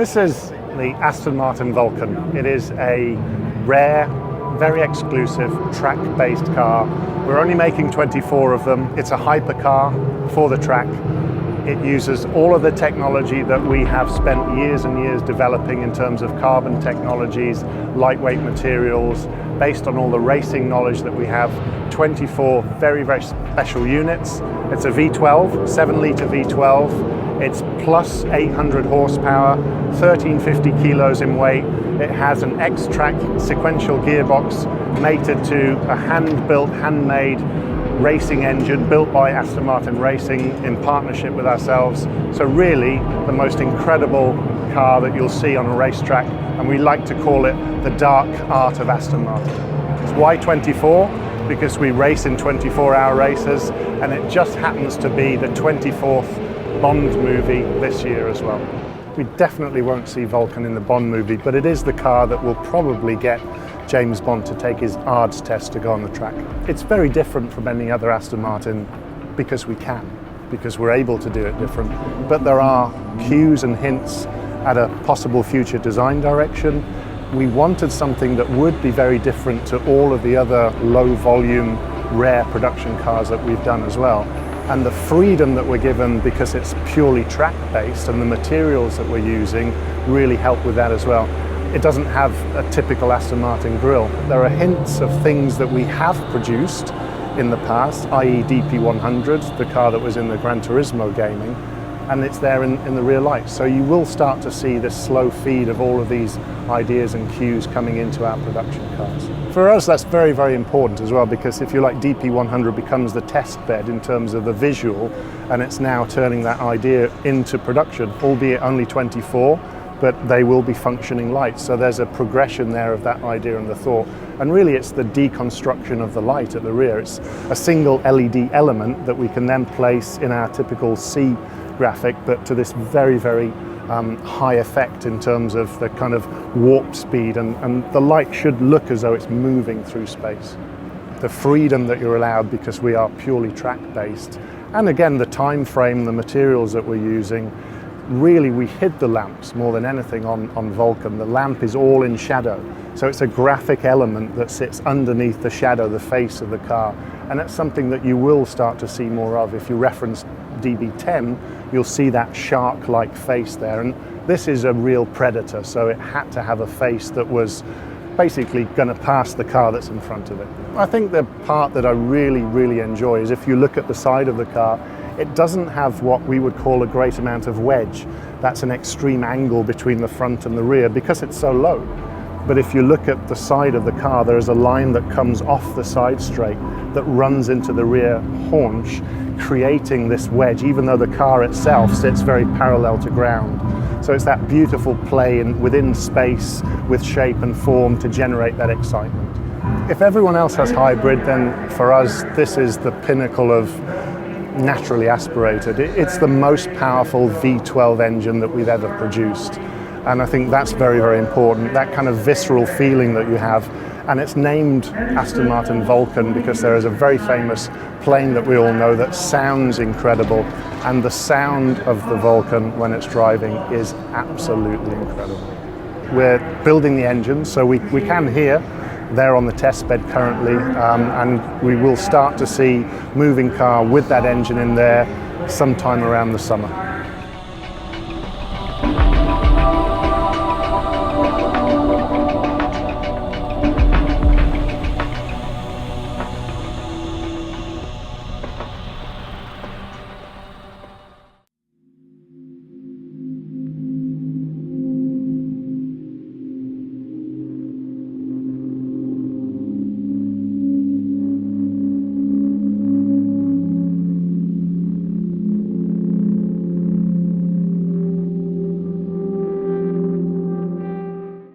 This is the Aston Martin Vulcan. It is a rare, very exclusive track-based car. We're only making 24 of them. It's a hypercar for the track. It uses all of the technology that we have spent years and years developing in terms of carbon technologies, lightweight materials, based on all the racing knowledge that we have. 24 very, very special units. It's a V12, 7-litre V12. It's plus 800 horsepower, 1350 kilos in weight. It has an X-Track sequential gearbox mated to a hand-built, handmade racing engine built by Aston Martin Racing in partnership with ourselves. So really the most incredible car that you'll see on a racetrack, and we like to call it the dark art of Aston Martin. It's why 24? Because we race in 24-hour races, and it just happens to be the 24th Bond movie this year as well. We definitely won't see Vulcan in the Bond movie, but it is the car that will probably get James Bond to take his ARDS test to go on the track. It's very different from any other Aston Martin because we can, because we're able to do it different. But there are cues and hints at a possible future design direction. We wanted something that would be very different to all of the other low volume, rare production cars that we've done as well. And the freedom that we're given because it's purely track-based and the materials that we're using really help with that as well. It doesn't have a typical Aston Martin grille. There are hints of things that we have produced in the past, i.e. DP100, the car that was in the Gran Turismo gaming, and it's there in the rear lights. So you will start to see this slow feed of all of these ideas and cues coming into our production cars. For us, that's very, very important as well, because if you like, DP100 becomes the test bed in terms of the visual, and it's now turning that idea into production, albeit only 24, but they will be functioning lights. So there's a progression there of that idea and the thought. And really it's the deconstruction of the light at the rear. It's a single LED element that we can then place in our typical C graphic, but to this very, very high effect in terms of the kind of warp speed, and the light should look as though it's moving through space. The freedom that you're allowed because we are purely track-based, and again the time frame, the materials that we're using, really we hid the lamps more than anything on Vulcan. The lamp is all in shadow, so it's a graphic element that sits underneath the shadow, the face of the car, and that's something that you will start to see more of. If you reference DB10, you'll see that shark-like face there, and this is a real predator, so it had to have a face that was basically going to pass the car that's in front of it. I think the part that I really, really enjoy is if you look at the side of the car, it doesn't have what we would call a great amount of wedge. That's an extreme angle between the front and the rear because it's so low. But if you look at the side of the car, there is a line that comes off the side straight that runs into the rear haunch, creating this wedge, even though the car itself sits very parallel to ground. So it's that beautiful play within space with shape and form to generate that excitement. If everyone else has hybrid, then for us, this is the pinnacle of naturally aspirated. It's the most powerful V12 engine that we've ever produced. And I think that's very, very important, that kind of visceral feeling that you have. And it's named Aston Martin Vulcan because there is a very famous plane that we all know that sounds incredible. And the sound of the Vulcan when it's driving is absolutely incredible. We're building the engine, so we can hear. They're on the test bed currently, and we will start to see moving car with that engine in there sometime around the summer.